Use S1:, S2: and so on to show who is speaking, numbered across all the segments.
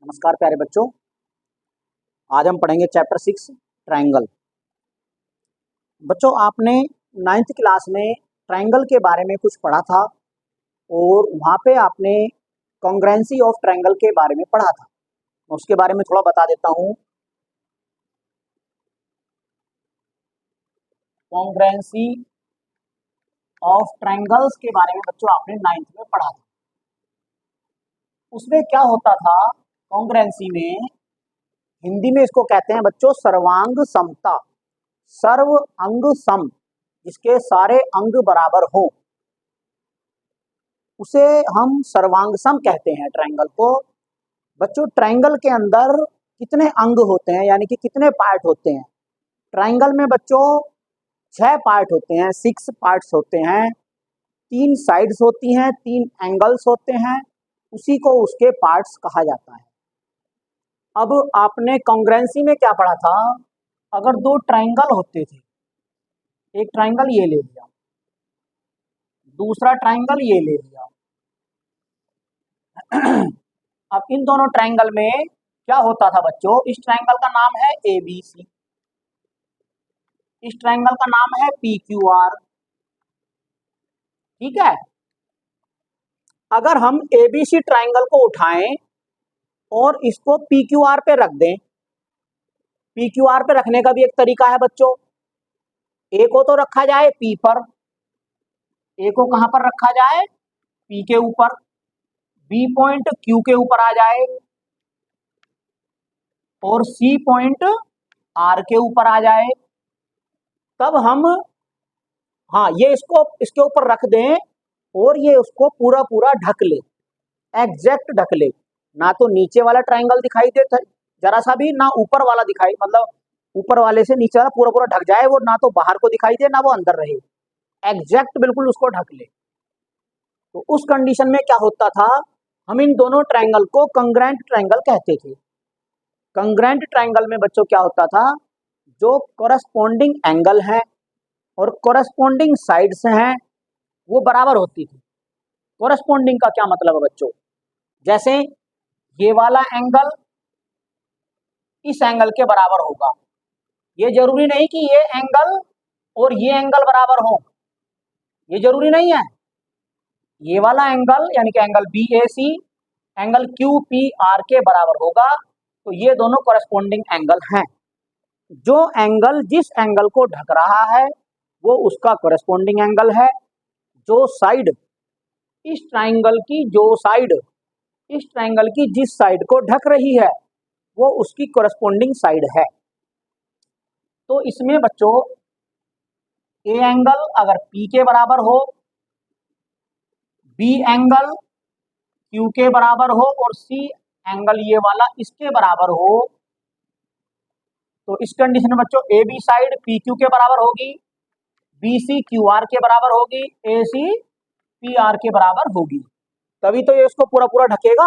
S1: नमस्कार प्यारे बच्चों, आज हम पढ़ेंगे चैप्टर 6 ट्रायंगल। बच्चों, आपने 9th क्लास में ट्रायंगल के बारे में कुछ पढ़ा था और वहाँ पे आपने कॉन्ग्रुएंसी ऑफ ट्रायंगल के बारे में पढ़ा था। मैं उसके बारे में थोड़ा बता देता हूँ। कॉन्ग्रुएंसी ऑफ ट्रायंगल्स के बारे में बच्चों आपने 9th में पढ़ा था। उसमें क्या होता था, कॉन्ग्रुएंसी में हिंदी में इसको कहते हैं बच्चों सर्वांग समता। सर्व अंग सम, जिसके सारे अंग बराबर हो, उसे हम सर्वांग सम कहते हैं ट्रायंगल को। बच्चों, ट्रायंगल के अंदर कितने अंग होते हैं, यानी कि कितने पार्ट होते हैं? ट्रायंगल में बच्चों 6 पार्ट होते हैं, 6 पार्ट्स होते हैं। 3 साइड्स होती हैं, 3 एंगल्स होते हैं, उसी को उसके पार्ट्स कहा जाता है। अब आपने कॉन्ग्रुएंसी में क्या पढ़ा था? अगर 2 ट्रायंगल होते थे, एक ट्रायंगल ये ले लिया, दूसरा ट्रायंगल ये ले लिया। अब इन दोनों ट्रायंगल में क्या होता था बच्चों? इस ट्रायंगल का नाम है ABC, इस ट्रायंगल का नाम है PQR। ठीक है। अगर हम ABC ट्रायंगल को उठाएं और इसको PQR पे रख दें, PQR पे रखने का भी एक तरीका है बच्चों। A को तो रखा जाए P पर, A को कहां पर रखा जाए? P के ऊपर। B पॉइंट Q के ऊपर आ जाए और C पॉइंट R के ऊपर आ जाए। तब हम ये इसको इसके ऊपर रख दें और ये उसको पूरा पूरा ढक ले, एग्जैक्ट ढक ले। ना तो नीचे वाला ट्रायंगल दिखाई दे जरा सा भी, ना ऊपर वाला दिखाई, मतलब ऊपर वाले से नीचे वाला पूरा पूरा ढक जाए, वो ना तो बाहर को दिखाई दे ना वो अंदर रहे, एग्जैक्ट बिल्कुल उसको ढक ले। तो उस कंडीशन में क्या होता था, हम इन दोनों ट्रायंगल को कंग्रुएंट ट्रायंगल कहते थे। कंग्रुएंट ट्रायंगल में बच्चों क्या होता था, जो कोरस्पॉन्डिंग एंगल है और कोरस्पॉन्डिंग साइड्स हैं वो बराबर होती थी। कोरस्पॉन्डिंग का क्या मतलब है बच्चों? जैसे ये वाला एंगल इस एंगल के बराबर होगा, ये जरूरी नहीं कि ये एंगल और ये एंगल बराबर हो, ये जरूरी नहीं है। ये वाला एंगल यानी कि एंगल BAC एंगल QPR के बराबर होगा, तो ये दोनों कोरस्पॉन्डिंग एंगल हैं। जो एंगल जिस एंगल को ढक रहा है वो उसका कोरस्पॉन्डिंग एंगल है। जो साइड इस ट्रायंगल की, जो साइड इस ट्रायंगल की जिस साइड को ढक रही है वो उसकी कोरस्पॉन्डिंग साइड है। तो इसमें बच्चों A एंगल अगर P के बराबर हो, B एंगल Q के बराबर हो और C एंगल ये वाला इसके बराबर हो, तो इस कंडीशन में बच्चों AB साइड PQ के बराबर होगी, BC QR के बराबर होगी, AC PR के बराबर होगी, तभी तो ये इसको पूरा पूरा ढकेगा।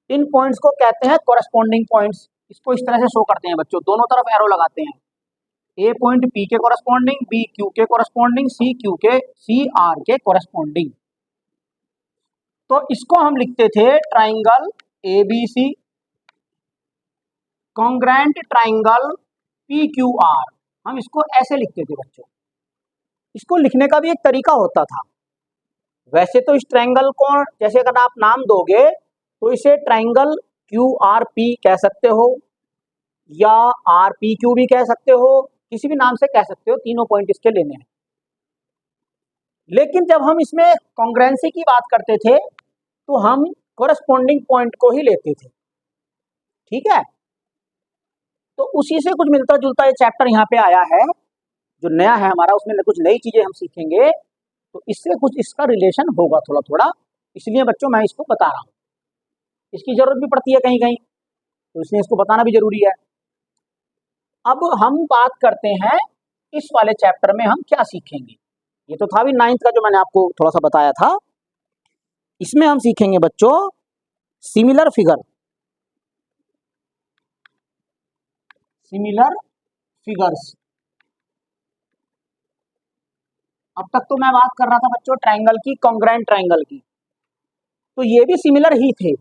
S1: इन पॉइंट्स को कहते हैं कोरस्पॉन्डिंग पॉइंट्स। इसको इस तरह से शो करते हैं बच्चों, दोनों तरफ एरो लगाते हैं। A पॉइंट P के कोरस्पॉन्डिंग, B Q के कोरस्पॉन्डिंग, C R के कोरस्पॉन्डिंग। तो इसको हम लिखते थे triangle ABC congruent triangle PQR। हम इसको ऐसे लिखते थे बच्चों। इसको लिखने का भी एक तरीका होता था। वैसे तो इस ट्रायंगल को जैसे अगर आप नाम दोगे तो इसे ट्रायंगल QRP कह सकते हो या RPQ भी कह सकते हो, किसी भी नाम से कह सकते हो, तीनों पॉइंट इसके लेने हैं। लेकिन जब हम इसमें कॉन्ग्रुएंसी की बात करते थे तो हम कोरस्पॉन्डिंग पॉइंट को ही लेते थे। ठीक है। तो उसी से कुछ मिलता जुलता ये चैप्टर यहाँ पे आया है जो नया है हमारा, उसमें कुछ नई चीजें हम सीखेंगे, तो इससे कुछ इसका रिलेशन होगा थोड़ा थोड़ा, इसलिए बच्चों मैं इसको बता रहा हूँ। इसकी जरूरत भी पड़ती है कहीं कहीं, तो इसलिए इसको बताना भी जरूरी है। अब हम बात करते हैं इस वाले चैप्टर में हम क्या सीखेंगे। ये तो था भी 9th का जो मैंने आपको थोड़ा सा बताया था। इसमें हम सीखेंगे बच्चों सिमिलर फिगर। Similar figures. अब तक तो मैं बात कर रहा था बच्चों ट्रायंगल की, कॉन्ग्रुएंट ट्रायंगल की, तो ये भी सिमिलर ही थे।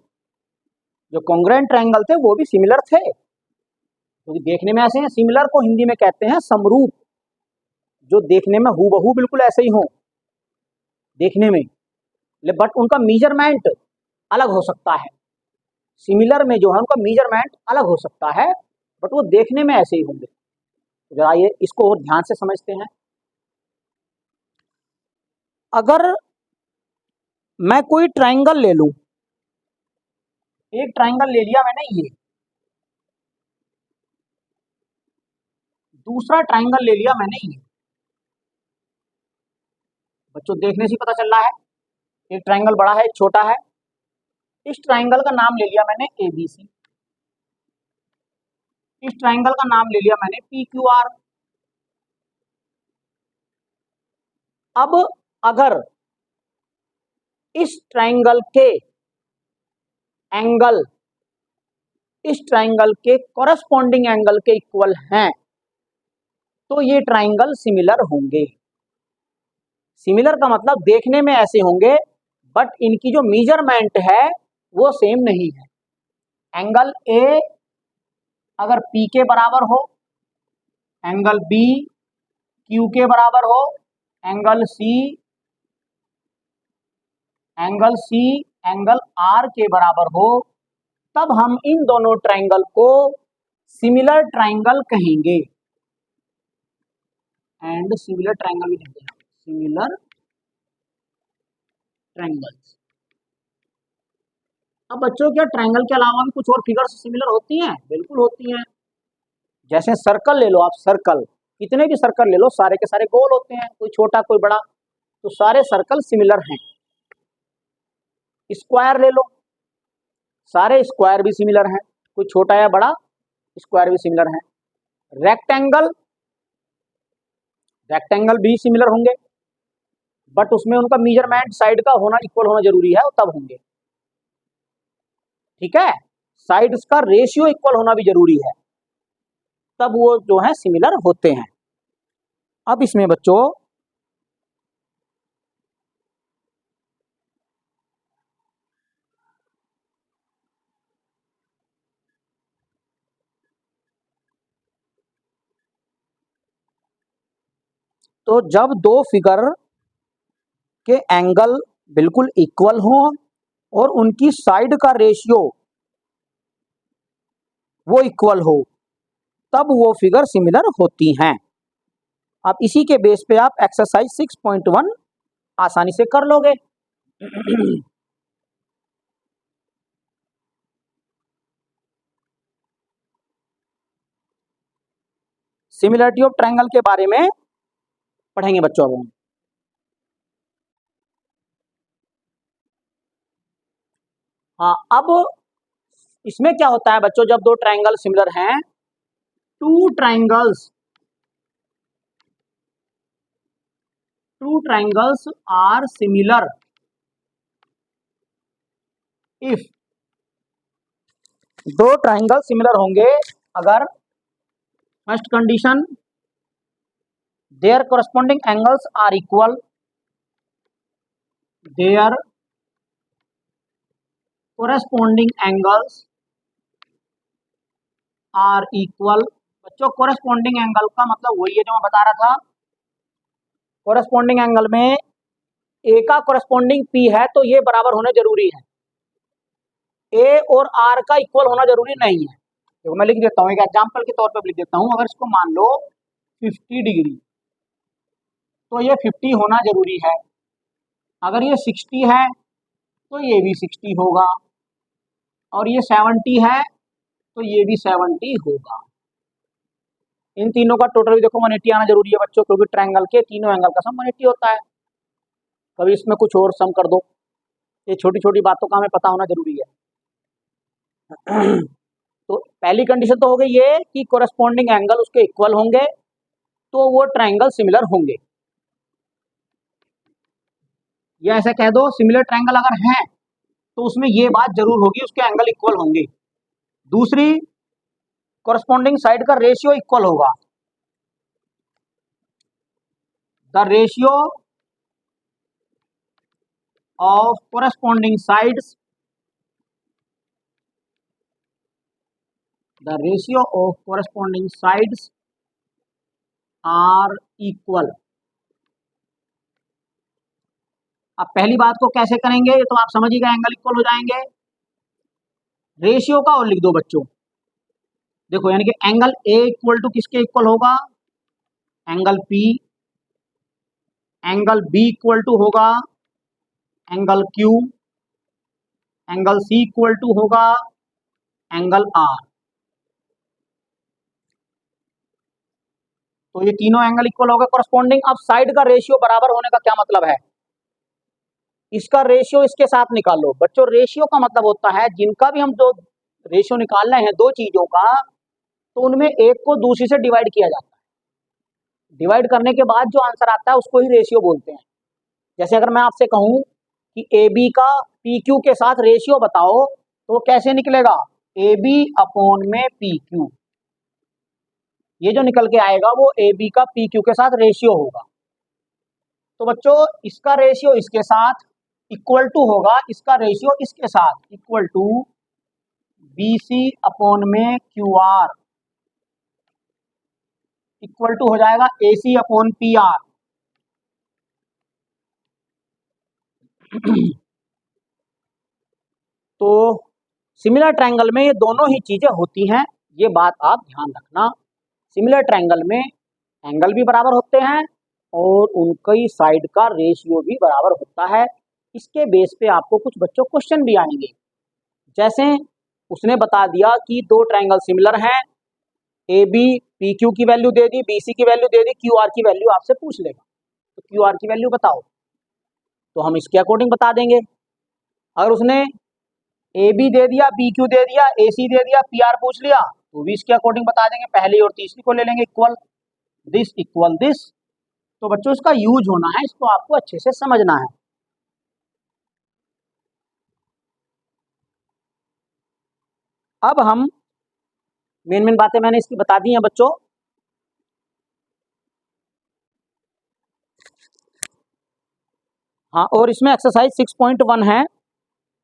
S1: जो कॉन्ग्रुएंट ट्रायंगल थे वो भी सिमिलर थे, क्योंकि देखने में ऐसे हैं। सिमिलर को हिंदी में कहते हैं समरूप, जो देखने में हूबहू बिल्कुल ऐसे ही हो देखने में, बट उनका मेजरमेंट अलग हो सकता है। सिमिलर में जो है उनका मेजरमेंट अलग हो सकता है, बट वो देखने में ऐसे ही होंगे। जरा ये इसको और ध्यान से समझते हैं। अगर मैं कोई ट्रायंगल ले लूं, एक ट्रायंगल ले लिया मैंने, ये दूसरा ट्रायंगल ले लिया मैंने, ये बच्चों देखने से पता चल रहा है एक ट्रायंगल बड़ा है एक छोटा है। इस ट्रायंगल का नाम ले लिया मैंने एबीसी, इस ट्रायंगल का नाम ले लिया मैंने पीक्यूआर। अब अगर इस ट्रायंगल के एंगल इस ट्रायंगल के कॉरस्पॉन्डिंग एंगल के इक्वल हैं, तो ये ट्रायंगल सिमिलर होंगे। सिमिलर का मतलब देखने में ऐसे होंगे, बट इनकी जो मेजरमेंट है वो सेम नहीं है। एंगल ए अगर पी के बराबर हो, एंगल बी क्यू के बराबर हो, एंगल सी एंगल आर के बराबर हो, तब हम इन दोनों ट्रायंगल को सिमिलर ट्रायंगल कहेंगे। एंड सिमिलर ट्रायंगल भी लिख देना, सिमिलर ट्रायंगल्स। अब बच्चों क्या ट्रायंगल के अलावा भी कुछ और फिगर्स सिमिलर होती हैं? बिल्कुल होती हैं। जैसे सर्कल ले लो आप, सर्कल कितने भी सर्कल ले लो, सारे के सारे गोल होते हैं, कोई छोटा कोई बड़ा, तो सारे सर्कल सिमिलर हैं। स्क्वायर ले लो, सारे स्क्वायर भी सिमिलर हैं, कोई छोटा या बड़ा स्क्वायर भी सिमिलर हैं। रेक्टेंगल भी सिमिलर होंगे, बट उसमें उनका मेजरमेंट साइड का होना इक्वल होना जरूरी है, तब होंगे। ठीक है, साइड्स का रेशियो इक्वल होना भी जरूरी है, तब वो जो है सिमिलर होते हैं। अब इसमें बच्चों तो जब दो फिगर के एंगल बिल्कुल इक्वल हो और उनकी साइड का रेशियो वो इक्वल हो, तब वो फिगर सिमिलर होती हैं। अब इसी के बेस पे आप एक्सरसाइज 6.1 आसानी से कर लोगे। सिमिलरिटी ऑफ ट्रायंगल के बारे में पढ़ेंगे बच्चों अब हम। हाँ, अब इसमें क्या होता है बच्चों, जब दो ट्रायंगल सिमिलर हैं, two triangles are similar if, दो ट्रायंगल सिमिलर होंगे अगर first condition their corresponding angles are equal, their corresponding angles are equal। बच्चों corresponding एंगल का मतलब वही है जो मैं बता रहा था, corresponding एंगल में ए का corresponding पी है तो ये बराबर होने जरूरी है, ए और आर का इक्वल होना जरूरी नहीं है। देखो मैं लिख देता हूँ, एक एग्जांपल के तौर पर लिख देता हूँ। अगर इसको मान लो 50 डिग्री, तो ये 50 होना जरूरी है। अगर ये 60 है तो ये भी 60 होगा, और ये 70 है तो ये भी 70 होगा। इन तीनों का टोटल भी देखो 180 आना जरूरी है बच्चों, क्योंकि ट्रायंगल के तीनों एंगल का सम 180 होता है। कभी इसमें कुछ और सम कर दो, ये छोटी छोटी बातों का हमें पता होना जरूरी है। तो पहली कंडीशन तो हो गई ये कि कोरेस्पॉन्डिंग एंगल उसके इक्वल होंगे, तो वो ट्रायंगल सिमिलर होंगे। या ऐसा कह दो, सिमिलर ट्रायंगल अगर हैं तो उसमें ये बात जरूर होगी उसके एंगल इक्वल होंगे। दूसरी, कोरेस्पॉन्डिंग साइड का रेशियो इक्वल होगा। The ratio of corresponding sides the ratio of corresponding sides are equal. अब पहली बात को कैसे करेंगे ये तो आप समझ ही गए, एंगल इक्वल हो जाएंगे। रेशियो का और लिख दो बच्चों, देखो यानी कि एंगल ए इक्वल टू किसके इक्वल होगा, angle P. Angle B equal to होगा angle Q. Angle C equal to होगा एंगल आर। तो ये तीनों एंगल इक्वल होगा कोरस्पॉन्डिंग। अब साइड का रेशियो बराबर होने का क्या मतलब है, इसका रेशियो इसके साथ निकाल लो बच्चों। रेशियो का मतलब होता है जिनका भी हम जो रेशियो निकाल रहे हैं दो चीजों का, तो उनमें एक को दूसरी से डिवाइड किया जाता है। डिवाइड करने के बाद जो आंसर आता है उसको ही रेशियो बोलते हैं। जैसे अगर मैं आपसे कहूं कि ए बी का पी क्यू के साथ रेशियो बताओ, तो कैसे निकलेगा, ए बी अपॉन में पी क्यू। ये जो निकल के आएगा वो ए बी का पी क्यू के साथ रेशियो होगा। तो बच्चों इसका रेशियो इसके साथ इक्वल टू होगा, इसका रेशियो इसके साथ equal to B C upon में क्यू आर इक्वल टू हो जाएगा A C upon P R. तो सिमिलर ट्रायंगल में ये दोनों ही चीजें होती हैं, ये बात आप ध्यान रखना। सिमिलर ट्रायंगल में एंगल भी बराबर होते हैं और उनकी साइड का रेशियो भी बराबर होता है। इसके बेस पे आपको कुछ बच्चों क्वेश्चन भी आएंगे। जैसे उसने बता दिया कि दो ट्रायंगल सिमिलर हैं, ए बी पी क्यू की वैल्यू दे दी, बी सी की वैल्यू दे दी, क्यू आर की वैल्यू आपसे पूछ लेगा, तो क्यू आर की वैल्यू बताओ, तो हम इसके अकॉर्डिंग बता देंगे। अगर उसने ए बी दे दिया, बी क्यू दे दिया, ए सी दे दिया, पी आर पूछ लिया, तो भी इसके अकॉर्डिंग बता देंगे। पहली और तीसरी को ले लेंगे इक्वल दिस। तो बच्चों इसका यूज होना है, इसको आपको अच्छे से समझना है। अब हम मेन बातें मैंने इसकी बता दी हैं बच्चों। हाँ, और इसमें एक्सरसाइज 6.1 है,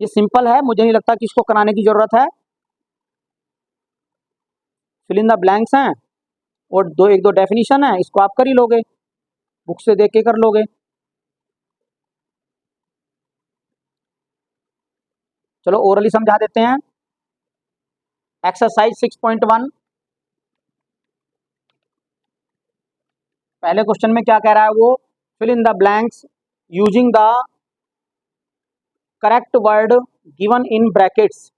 S1: ये सिंपल है, मुझे नहीं लगता कि इसको कराने की जरूरत है। फिल इन द ब्लैंक्स हैं और एक दो डेफिनेशन है, इसको आप कर ही लोगे, बुक से देख के कर लोगे। चलो ओरली समझा देते हैं। एक्सरसाइज 6.1 पहले क्वेश्चन में क्या कह रहा है वो, fill in the blanks using the correct word given in brackets,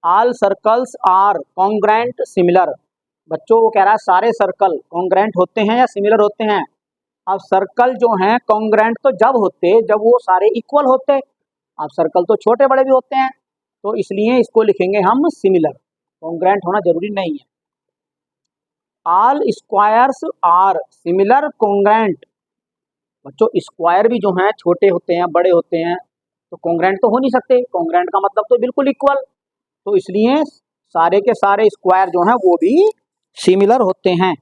S1: all circles are congruent similar. बच्चों वो कह रहा है सारे सर्कल कॉन्ग्रेंट होते हैं या सिमिलर होते हैं। अब सर्कल जो हैं कॉन्ग्रेंट तो जब होते जब वो सारे इक्वल होते, अब सर्कल तो छोटे बड़े भी होते हैं, तो इसलिए इसको लिखेंगे हम सिमिलर, कॉन्ग्रेंट होना जरूरी नहीं है। All squares are similar congruent. बच्चों स्क्वायर भी जो हैं छोटे होते हैं बड़े होते हैं, तो कॉन्ग्रेंट तो हो नहीं सकते, कॉन्ग्रेंट का मतलब तो बिल्कुल इक्वल, तो इसलिए सारे के सारे स्क्वायर जो हैं वो भी सिमिलर होते हैं।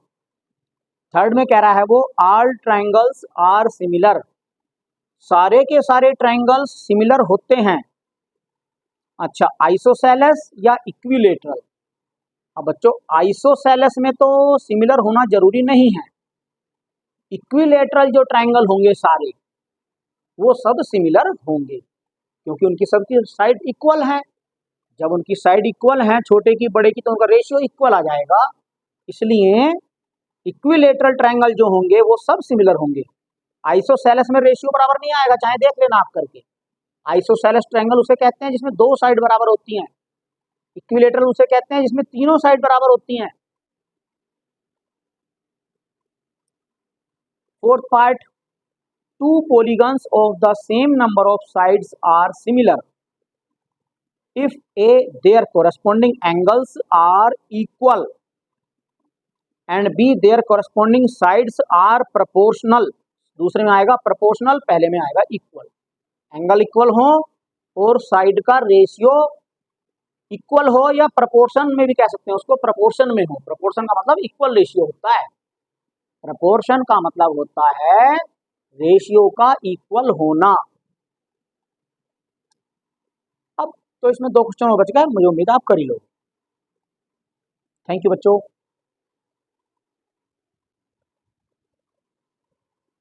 S1: थर्ड में कह रहा है वो ऑल ट्रायंगल्स आर सिमिलर, सारे के सारे ट्रायंगल्स सिमिलर होते हैं। अच्छा, आइसोसेलेस या इक्विलेटरल। अब बच्चों आइसोसेलेस में तो सिमिलर होना जरूरी नहीं है, इक्विलेटरल जो ट्रायंगल होंगे सारे वो सब सिमिलर होंगे, क्योंकि उनकी सबकी साइड इक्वल है। जब उनकी साइड इक्वल है छोटे की बड़े की, तो उनका रेशियो इक्वल आ जाएगा, इसलिए इक्विलेटरल ट्रायंगल जो होंगे वो सब सिमिलर होंगे। आइसोसेलेस में रेशियो बराबर नहीं आएगा, चाहे देख लेना आप करके। आइसोसेलेस ट्रायंगल उसे कहते हैं जिसमें दो साइड बराबर होती हैं, इक्विलेटरल उसे कहते हैं जिसमें तीनों साइड बराबर होती हैं। Fourth part, two polygons of the same number of sides are similar if a their corresponding angles are equal and b their corresponding sides are proportional। दूसरे में आएगा proportional, पहले में आएगा equal। एंगल इक्वल हो और साइड का ratio equal हो, या प्रपोर्शन में भी कह सकते हैं उसको, प्रपोर्शन में हो। प्रपोर्शन का मतलब इक्वल रेशियो होता है, प्रपोर्शन का मतलब होता है रेशियो का इक्वल होना। अब तो इसमें दो क्वेश्चन और बच गए, मुझे उम्मीद आप कर ही लो। थैंक यू बच्चों।